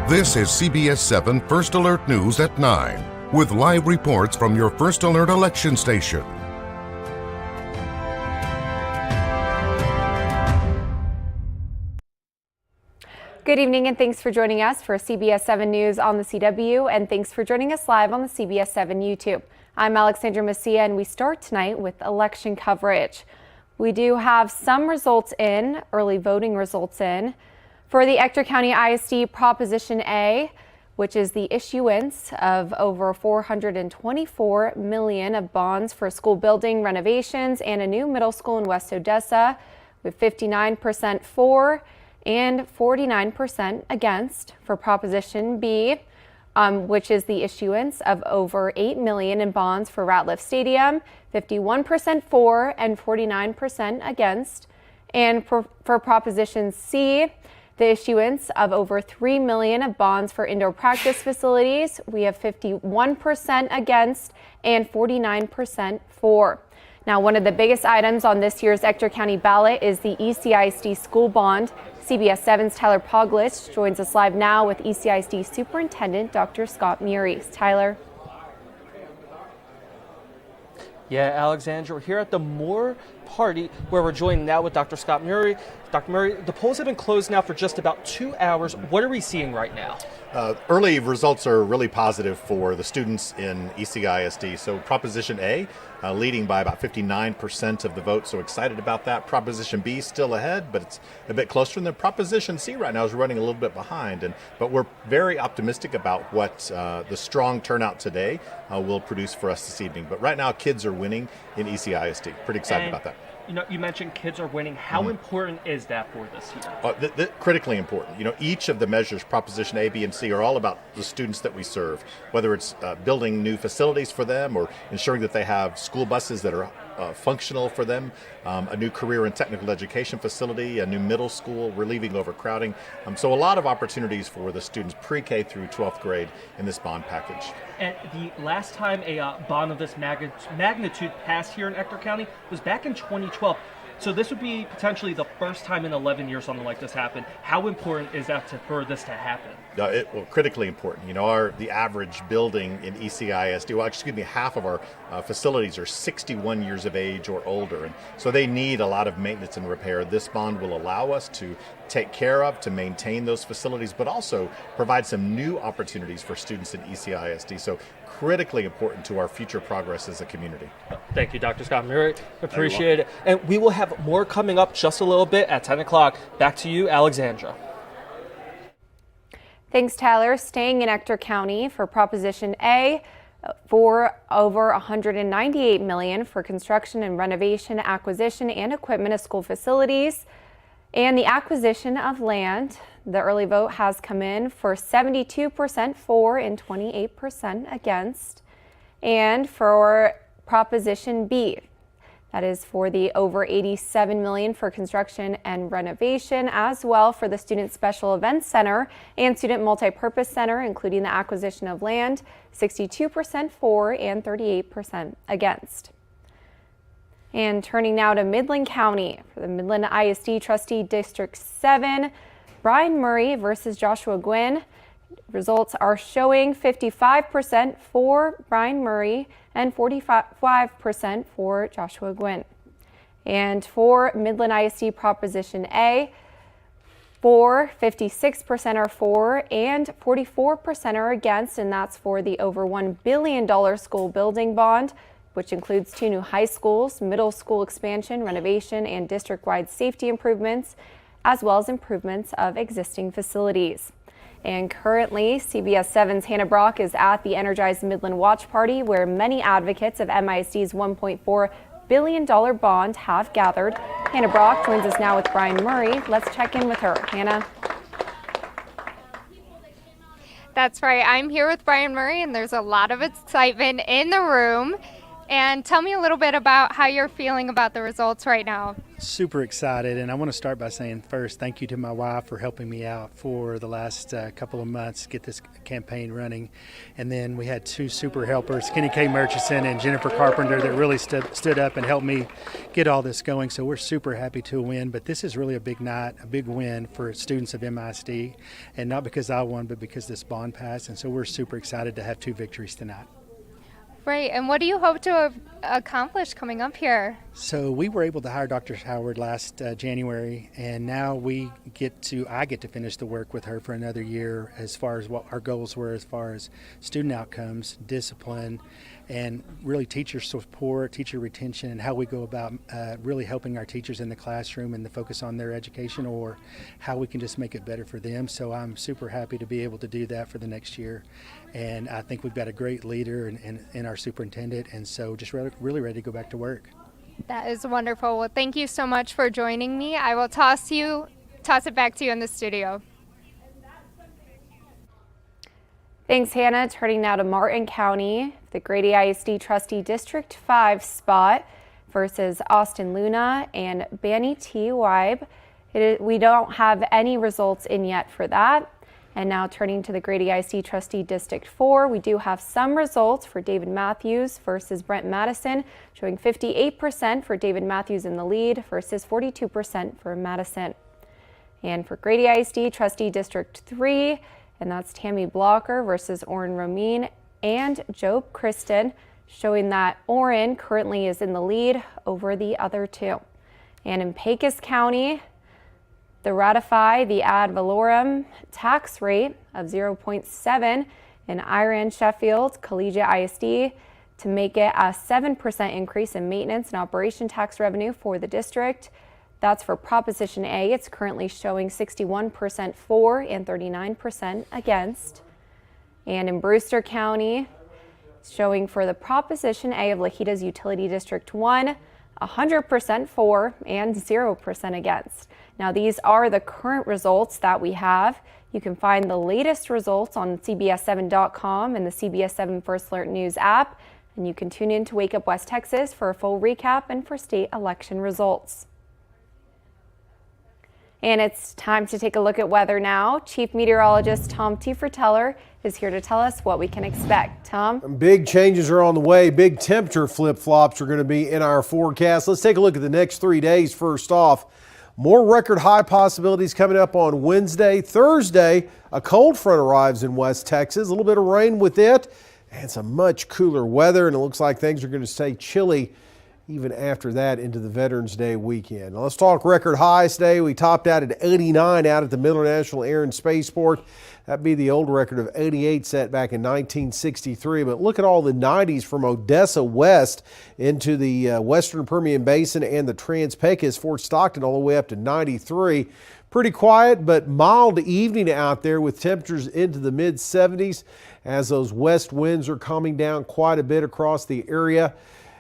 This is CBS7 First Alert News at 9, with live reports from your First Alert election station. Good evening and thanks for joining us for CBS7 News on the CW, and thanks for joining us live on the CBS7 YouTube. I'm Alexandra Macia, and we start tonight with election coverage. We do have some results in, early voting results in. For the Ector County ISD Proposition A, which is the issuance of over $424 million of bonds for school building renovations and a new middle school in West Odessa, with 59% for and 49% against. For Proposition B, which is the issuance of over $8 million in bonds for Ratliff Stadium, 51% for and 49% against. And for Proposition C, the issuance of over $3 million of bonds for indoor practice facilities, we have 51% against and 49% for. Now, one of the biggest items on this year's Ector County ballot is the ECISD school bond. CBS7's Tyler Poglich joins us live now with ECISD Superintendent Dr. Scott Murray. Tyler. Yeah, Alexandra, we're here at the Moore Party where we're joined now with Dr. Scott Murray. Dr. Murray, the polls have been closed now for just about 2 hours. What are we seeing right now? Early results are really positive for the students in ECISD. So Proposition A leading by about 59% of the vote, so excited about that. Proposition B still ahead, but it's a bit closer. And then Proposition C right now is running a little bit behind. But we're very optimistic about what the strong turnout today will produce for us this evening. But right now, kids are winning in ECISD. Pretty excited about that. You know, you mentioned kids are winning. How important is that for this year? Critically important. You know, each of the measures, Proposition A, B, and C, are all about the students that we serve, whether it's building new facilities for them or ensuring that they have school buses that are functional for them, a new career and technical education facility, a new middle school, relieving overcrowding. So a lot of opportunities for the students pre-K through 12th grade in this bond package. And the last time a bond of this magnitude passed here in Ector County was back in 2012. So this would be potentially the first time in 11 years something like this happened. How important is that for this to happen? Critically important. You know, the average building in ECISD, half of our facilities are 61 years of age or older, and so they need a lot of maintenance and repair. This bond will allow us to take care of, to maintain those facilities, but also provide some new opportunities for students in ECISD. So critically important to our future progress as a community. Thank you, Dr. Scott Murray. Appreciate it. And we will have more coming up just a little bit at 10 o'clock. Back to you, Alexandra. Thanks, Tyler. Staying in Ector County, for Proposition A, for over $198 million for construction and renovation, acquisition, and equipment of school facilities, and the acquisition of land. The early vote has come in for 72% for and 28% against. And for Proposition B, that is for the over $87 million for construction and renovation, as well for the Student Special Events Center and Student Multipurpose Center, including the acquisition of land, 62% for and 38% against. And turning now to Midland County, for the Midland ISD Trustee District 7, Brian Murray versus Joshua Gwynn. Results are showing 55% for Brian Murray and 45% for Joshua Gwynn. And for Midland ISD Proposition A, 56% are for and 44% are against, and that's for the over $1 billion school building bond, which includes 2 new high schools, middle school expansion, renovation, and district-wide safety improvements, as well as improvements of existing facilities. And currently, CBS7's Hannah Brock is at the Energized Midland Watch Party, where many advocates of MISD's $1.4 billion bond have gathered. Hannah Brock joins us now with Brian Murray. Let's check in with her. Hannah. That's right. I'm here with Brian Murray, and there's a lot of excitement in the room. And tell me a little bit about how you're feeling about the results right now. Super excited, and I want to start by saying first thank you to my wife for helping me out for the last couple of months get this campaign running. And then we had two super helpers, Kenny K. Murchison and Jennifer Carpenter, that really stood up and helped me get all this going. So we're super happy to win, but this is really a big night, a big win for students of MISD, and not because I won, but because this bond passed. And so we're super excited to have two victories tonight. Right, and what do you hope to accomplish coming up here? So we were able to hire Dr. Howard last January, and now I get to finish the work with her for another year as far as what our goals were as far as student outcomes, discipline, and really teacher support, teacher retention, and how we go about really helping our teachers in the classroom and the focus on their education, or how we can just make it better for them. So I'm super happy to be able to do that for the next year. And I think we've got a great leader in our superintendent, and so just really ready to go back to work. That is wonderful. Well, thank you so much for joining me. I will toss it back to you in the studio. Thanks, Hannah. Turning now to Martin County, the Grady ISD Trustee District 5 spot versus Austin Luna and Banny T. Weib. We don't have any results in yet for that. And now turning to the Grady ISD Trustee District 4, we do have some results for David Matthews versus Brent Madison, showing 58% for David Matthews in the lead versus 42% for Madison. And for Grady ISD Trustee District 3, and that's Tammy Blocker versus Oren Ramin and Job Kristen, showing that Oren currently is in the lead over the other two. And in Pecos County, to ratify the ad valorem tax rate of 0.7 in Iran Sheffield Collegiate ISD to make it a 7% increase in maintenance and operation tax revenue for the district. That's for Proposition A. It's currently showing 61% for and 39% against. And in Brewster County, it's showing for the Proposition A of Lajitas Utility District 1, 100% for and 0% against. Now, these are the current results that we have. You can find the latest results on CBS7.com and the CBS7 First Alert News app. And you can tune in to Wake Up West Texas for a full recap and for state election results. And it's time to take a look at weather now. Chief Meteorologist Tom Tieferteller is here to tell us what we can expect. Tom? Big changes are on the way. Big temperature flip-flops are going to be in our forecast. Let's take a look at the next 3 days. First off, more record high possibilities coming up on Wednesday. Thursday, a cold front arrives in West Texas. A little bit of rain with it and some much cooler weather. And it looks like things are going to stay chilly even after that into the Veterans Day weekend. Now let's talk record highs today. We topped out at 89 out at the Miller National Air and Spaceport. That'd be the old record of 88 set back in 1963. But look at all the 90s from Odessa west into the western Permian Basin and the Trans-Pecos, Fort Stockton, all the way up to 93. Pretty quiet but mild evening out there with temperatures into the mid-70s as those west winds are calming down quite a bit across the area,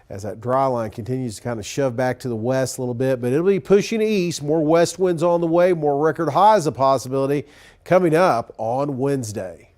as that dry line continues to kind of shove back to the west a little bit, but it'll be pushing east. More west winds on the way, more record highs a possibility coming up on Wednesday.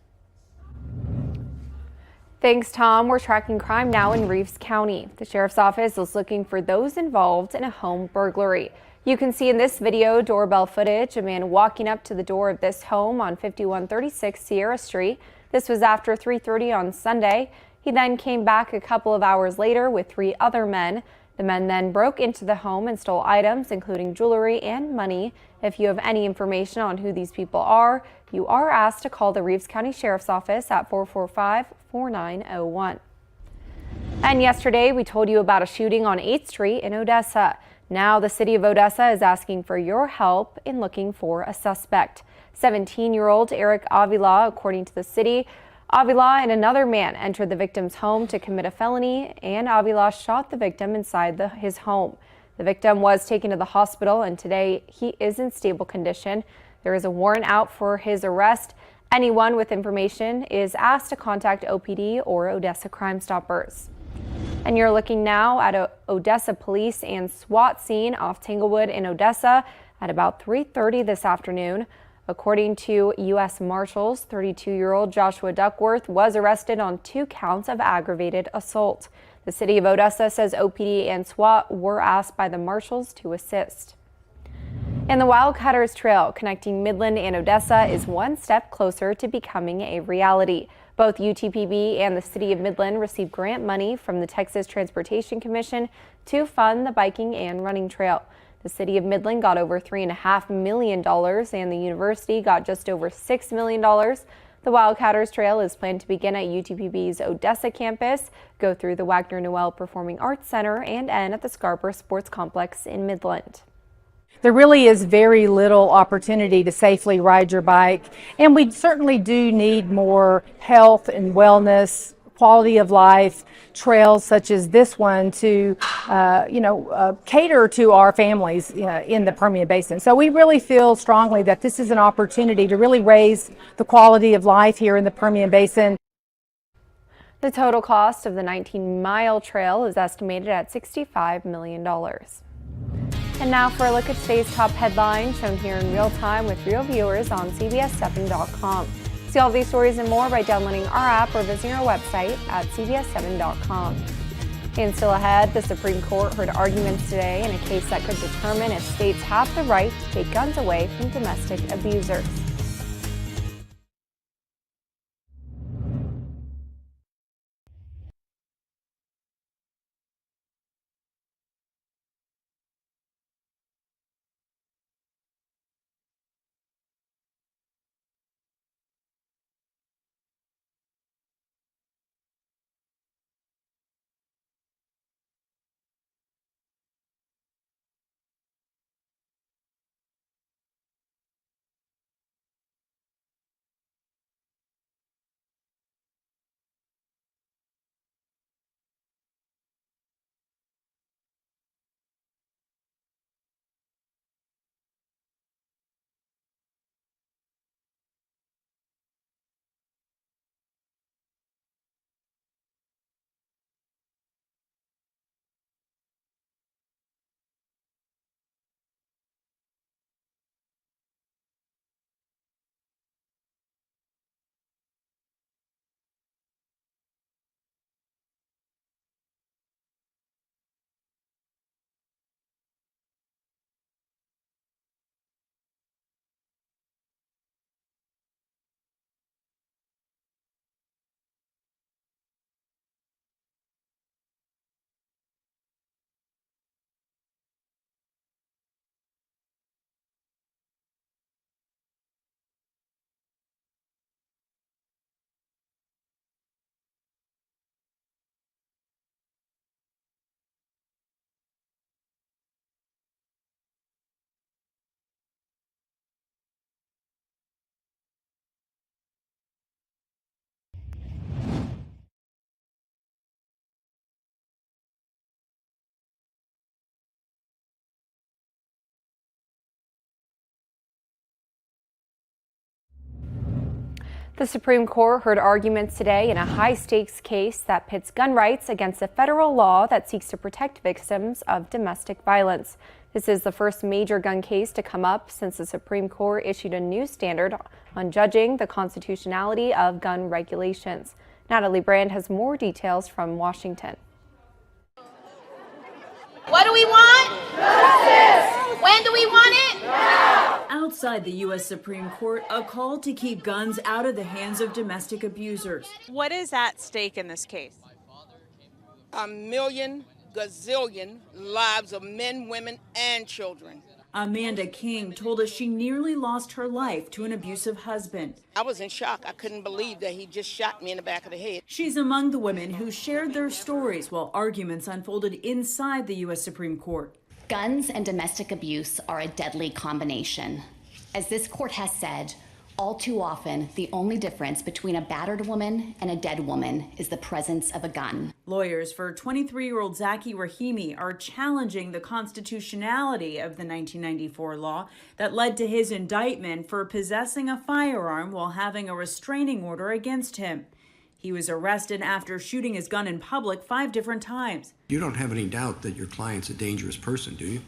Thanks, Tom. We're tracking crime now in Reeves County. The sheriff's office is looking for those involved in a home burglary. You can see in this video doorbell footage a man walking up to the door of this home on 5136 Sierra Street. This was after 3:30 on Sunday. He then came back a couple of hours later with 3 other men. The men then broke into the home and stole items, including jewelry and money. If you have any information on who these people are, you are asked to call the Reeves County Sheriff's Office at 445-4901. And yesterday, we told you about a shooting on 8th Street in Odessa. Now the city of Odessa is asking for your help in looking for a suspect. 17-year-old Eric Avila, according to the city, Avila and another man entered the victim's home to commit a felony, and Avila shot the victim inside his home. The victim was taken to the hospital, and today he is in stable condition. There is a warrant out for his arrest. Anyone with information is asked to contact OPD or Odessa Crime Stoppers. And you're looking now at a Odessa police and SWAT scene off Tanglewood in Odessa at about 3:30 this afternoon. According to U.S. Marshals, 32-year-old Joshua Duckworth was arrested on 2 counts of aggravated assault. The city of Odessa says OPD and SWAT were asked by the marshals to assist. And the Wildcatters Trail connecting Midland and Odessa is one step closer to becoming a reality. Both UTPB and the city of Midland received grant money from the Texas Transportation Commission to fund the biking and running trail. The city of Midland got over $3.5 million and the university got just over $6 million. The Wildcatters Trail is planned to begin at UTPB's Odessa campus, go through the Wagner Noel Performing Arts Center, and end at the Scarborough Sports Complex in Midland. There really is very little opportunity to safely ride your bike, and we certainly do need more health and wellness, quality of life trails such as this one to cater to our families in the Permian Basin. So we really feel strongly that this is an opportunity to really raise the quality of life here in the Permian Basin. The total cost of the 19-mile trail is estimated at $65 million. And now for a look at today's top headlines shown here in real time with real viewers on CBS7.com. See all these stories and more by downloading our app or visiting our website at CBS7.com. And still ahead, the Supreme Court heard arguments today in a case that could determine if states have the right to take guns away from domestic abusers. The Supreme Court heard arguments today in a high-stakes case that pits gun rights against a federal law that seeks to protect victims of domestic violence. This is the first major gun case to come up since the Supreme Court issued a new standard on judging the constitutionality of gun regulations. Natalie Brand has more details from Washington. What do we want? Justice! When do we want it? Now! Outside the U.S. Supreme Court, a call to keep guns out of the hands of domestic abusers. What is at stake in this case? A million gazillion lives of men, women, and children. Amanda King told us she nearly lost her life to an abusive husband. I was in shock. I couldn't believe that he just shot me in the back of the head. She's among the women who shared their stories while arguments unfolded inside the U.S. Supreme Court. Guns and domestic abuse are a deadly combination. As this court has said, all too often, the only difference between a battered woman and a dead woman is the presence of a gun. Lawyers for 23-year-old Zaki Rahimi are challenging the constitutionality of the 1994 law that led to his indictment for possessing a firearm while having a restraining order against him. He was arrested after shooting his gun in public 5 different times. You don't have any doubt that your client's a dangerous person, do you?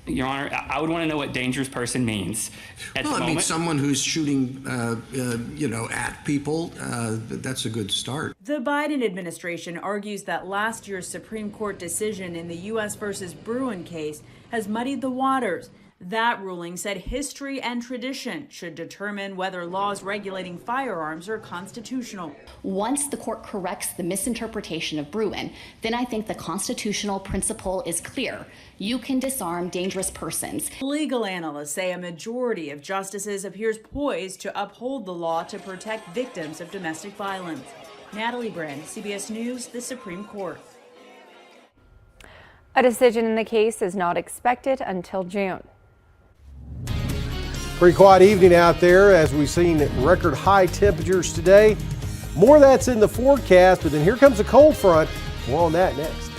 Your Honor, I would want to know what dangerous person means. Well, I mean, someone who's shooting, at people, that's a good start. The Biden administration argues that last year's Supreme Court decision in the U.S. versus Bruin case has muddied the waters. That ruling said history and tradition should determine whether laws regulating firearms are constitutional. Once the court corrects the misinterpretation of Bruin, then I think the constitutional principle is clear. You can disarm dangerous persons. Legal analysts say a majority of justices appears poised to uphold the law to protect victims of domestic violence. Natalie Brand, CBS News, the Supreme Court. A decision in the case is not expected until June. Pretty quiet evening out there as we've seen record high temperatures today. More of that's in the forecast, but then here comes a cold front. More on that next.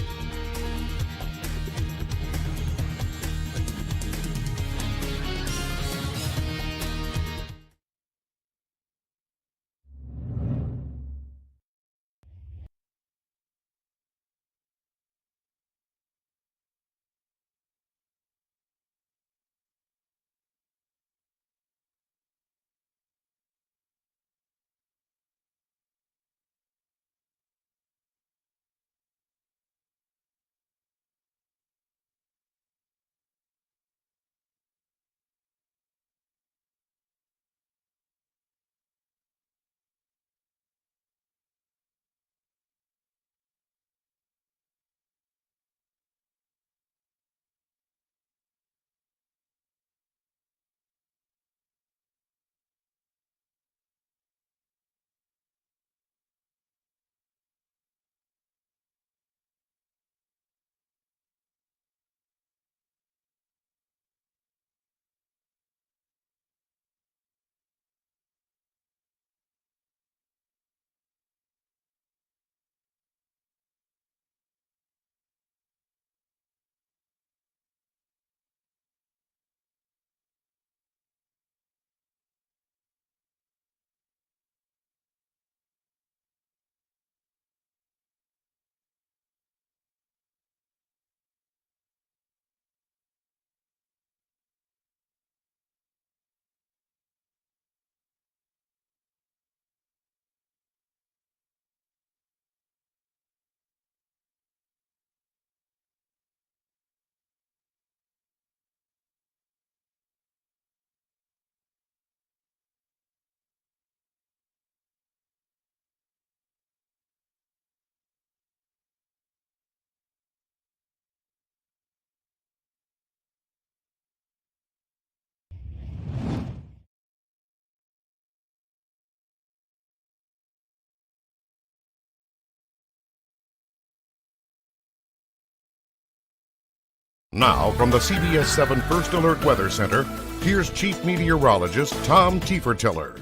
Now, from the CBS7 First Alert Weather Center, here's Chief Meteorologist Tom Tiefertiller.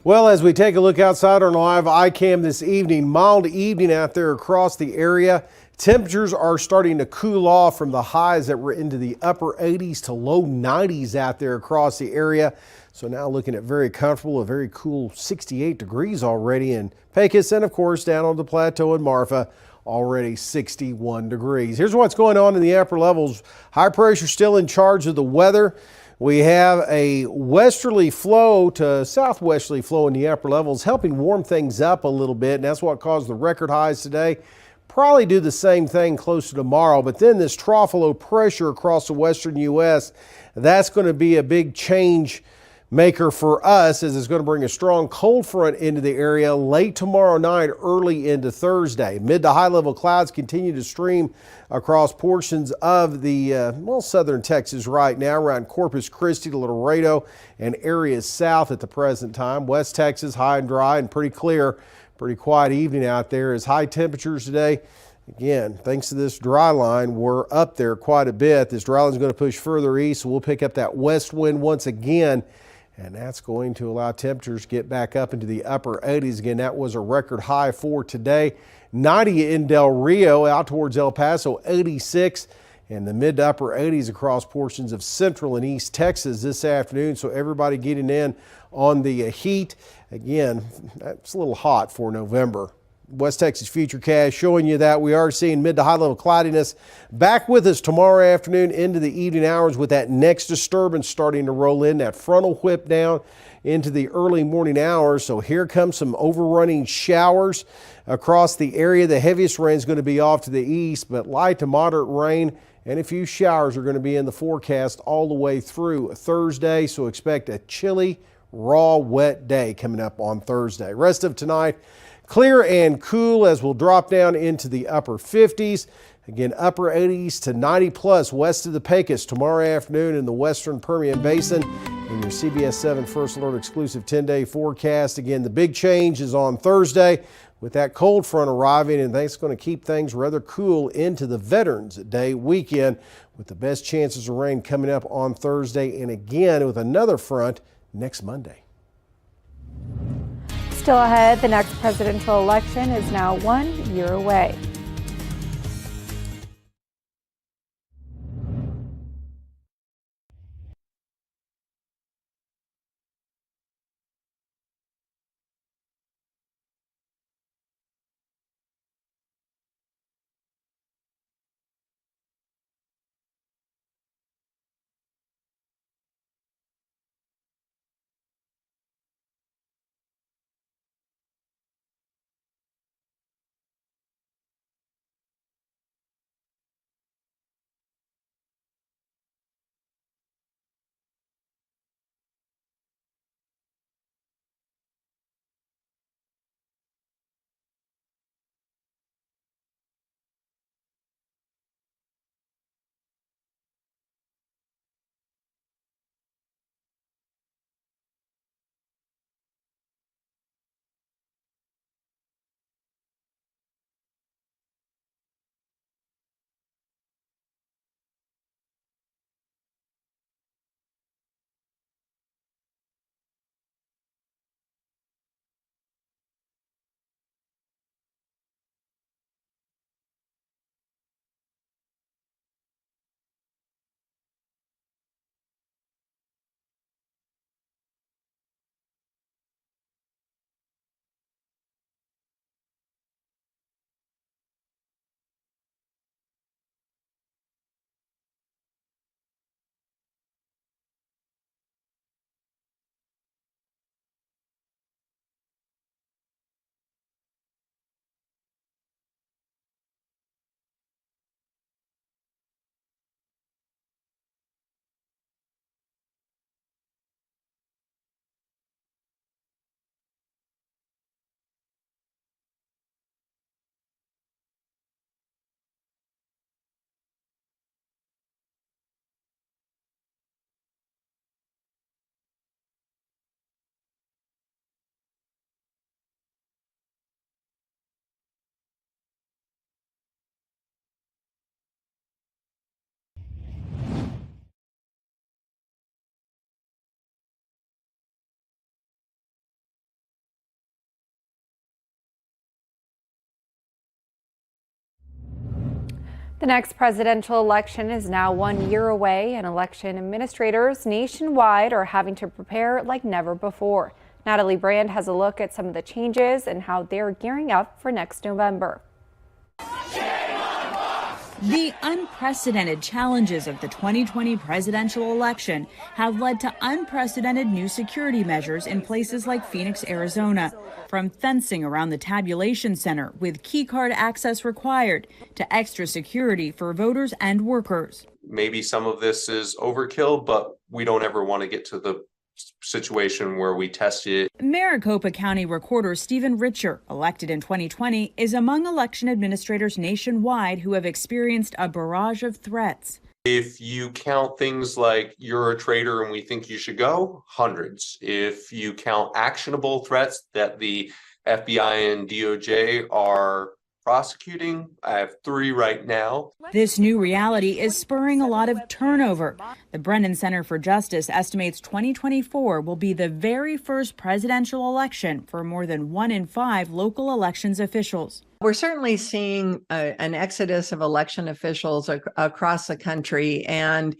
Well, as we take a look outside on live iCam this evening, mild evening out there across the area. Temperatures are starting to cool off from the highs that were into the upper 80s to low 90s out there across the area. So now looking at very comfortable, a very cool 68 degrees already in Pecos, and of course down on the plateau in Marfa, already 61 degrees. Here's what's going on in the upper levels. High pressure still in charge of the weather. We have a westerly flow to southwesterly flow in the upper levels, helping warm things up a little bit, and that's what caused the record highs today. Probably do the same thing closer tomorrow, but then this trough of low pressure across the western U.S., that's going to be a big change maker for us, as it's going to bring a strong cold front into the area late tomorrow night, early into Thursday. Mid to high level clouds continue to stream across portions of the southern Texas right now, around Corpus Christi to Laredo and areas south at the present time. West Texas high and dry and pretty clear. Pretty quiet evening out there as high temperatures today. Again, thanks to this dry line, we're up there quite a bit. This dry line is going to push further east, so we'll pick up that west wind once again. And that's going to allow temperatures to get back up into the upper 80s. Again, that was a record high for today. 90 in Del Rio, out towards El Paso, 86. And the mid to upper 80s across portions of central and east Texas this afternoon. So everybody getting in on the heat. Again, that's a little hot for November. West Texas Futurecast showing you that we are seeing mid to high level cloudiness back with us tomorrow afternoon into the evening hours, with that next disturbance starting to roll in, that frontal whip down into the early morning hours. So here comes some overrunning showers across the area. The heaviest rain is going to be off to the east, but light to moderate rain and a few showers are going to be in the forecast all the way through Thursday. So expect a chilly, raw, wet day coming up on Thursday. Rest of tonight, clear and cool as we'll drop down into the upper 50s. Again, upper 80s to 90 plus west of the Pecos tomorrow afternoon in the western Permian Basin. In your CBS 7 First Alert exclusive 10-day forecast. Again, the big change is on Thursday with that cold front arriving, and that's going to keep things rather cool into the Veterans Day weekend, with the best chances of rain coming up on Thursday, and again with another front next Monday. Still ahead, the next presidential election is now 1 year away. The next presidential election is now 1 year away, and election administrators nationwide are having to prepare like never before. Natalie Brand has a look at some of the changes and how they're gearing up for next November. The unprecedented challenges of the 2020 presidential election have led to unprecedented new security measures in places like Phoenix, Arizona, from fencing around the tabulation center with key card access required to extra security for voters and workers. Maybe some of this is overkill, but we don't ever want to get to the situation where we test it. Maricopa County Recorder Stephen Richer, elected in 2020, is among election administrators nationwide who have experienced a barrage of threats. If you count things like you're a traitor and we think you should go, hundreds. If you count actionable threats that the FBI and DOJ are prosecuting, I have 3 right now. This new reality is spurring a lot of turnover. The Brennan Center for Justice estimates 2024 will be the very first presidential election for more than 1 in 5 local elections officials. We're certainly seeing an exodus of election officials across the country, and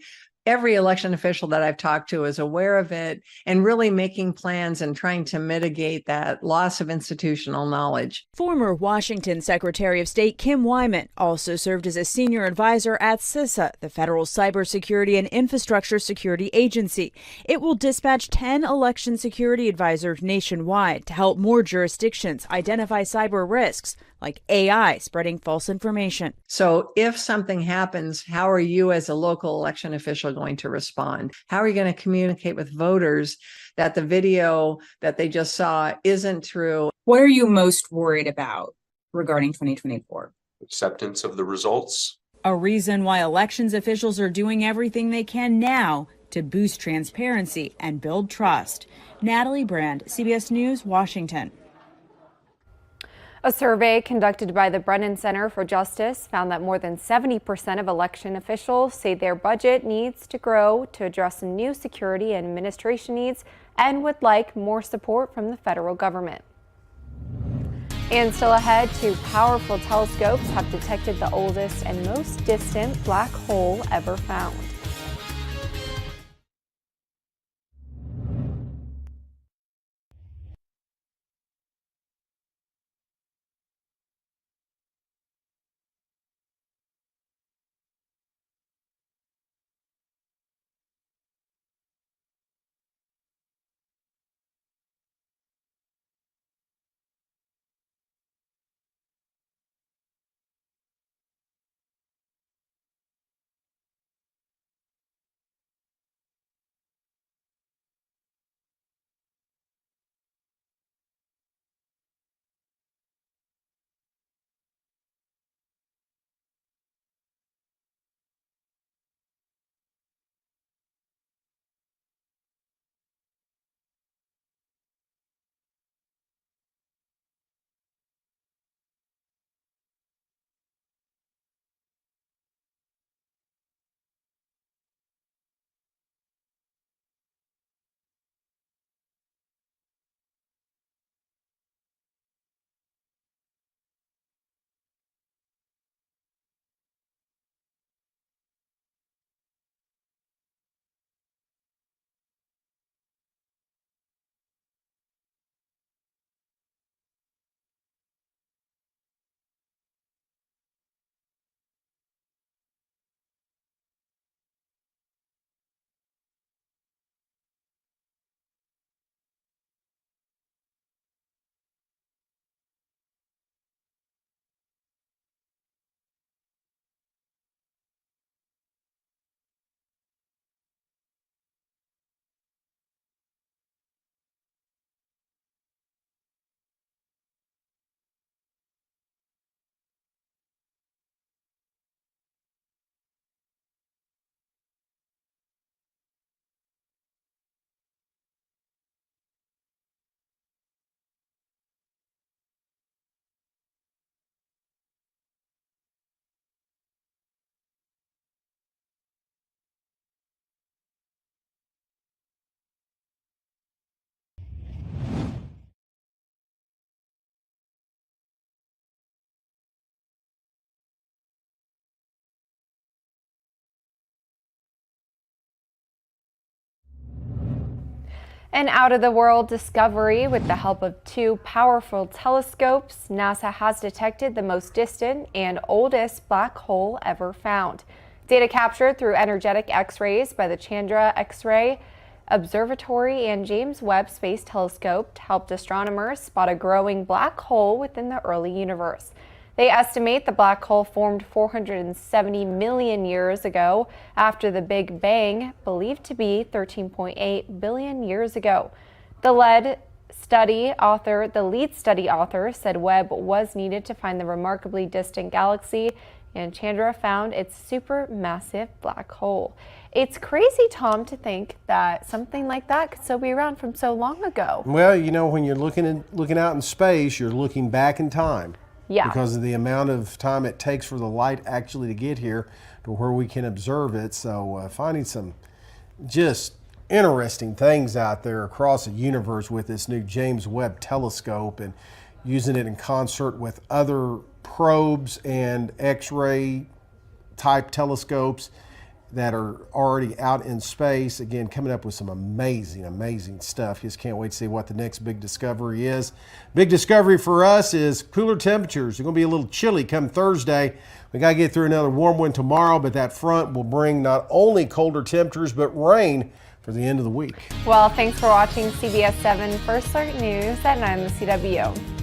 every election official that I've talked to is aware of it and really making plans and trying to mitigate that loss of institutional knowledge. Former Washington Secretary of State Kim Wyman also served as a senior advisor at CISA, the Federal Cybersecurity and Infrastructure Security Agency. It will dispatch 10 election security advisors nationwide to help more jurisdictions identify cyber risks, like AI spreading false information. So if something happens, how are you as a local election official going to respond? How are you going to communicate with voters that the video that they just saw isn't true? What are you most worried about regarding 2024? Acceptance of the results. A reason why elections officials are doing everything they can now to boost transparency and build trust. Natalie Brand, CBS News, Washington. A survey conducted by the Brennan Center for Justice found that more than 70% of election officials say their budget needs to grow to address new security and administration needs and would like more support from the federal government. And still ahead, 2 powerful telescopes have detected the oldest and most distant black hole ever found. An out-of-the-world discovery. With the help of 2 powerful telescopes, NASA has detected the most distant and oldest black hole ever found. Data captured through energetic X-rays by the Chandra X-ray Observatory and James Webb Space Telescope helped astronomers spot a growing black hole within the early universe. They estimate the black hole formed 470 million years ago after the Big Bang, believed to be 13.8 billion years ago. The lead study author said Webb was needed to find the remarkably distant galaxy, and Chandra found its supermassive black hole. It's crazy, Tom, to think that something like that could still be around from so long ago. Well, you know, when you're looking out in space, you're looking back in time. Yeah. Because of the amount of time it takes for the light actually to get here to where we can observe it. So finding some just interesting things out there across the universe with this new James Webb telescope and using it in concert with other probes and X-ray type telescopes. that are already out in space. Again, coming up with some amazing stuff. Just can't wait to see what the next big discovery is. Big discovery for us is cooler temperatures. They're going to be a little chilly come Thursday. We got to get through another warm one tomorrow, but that front will bring not only colder temperatures, but rain for the end of the week. Well, thanks for watching CBS 7 First Alert News at 9 on the CW.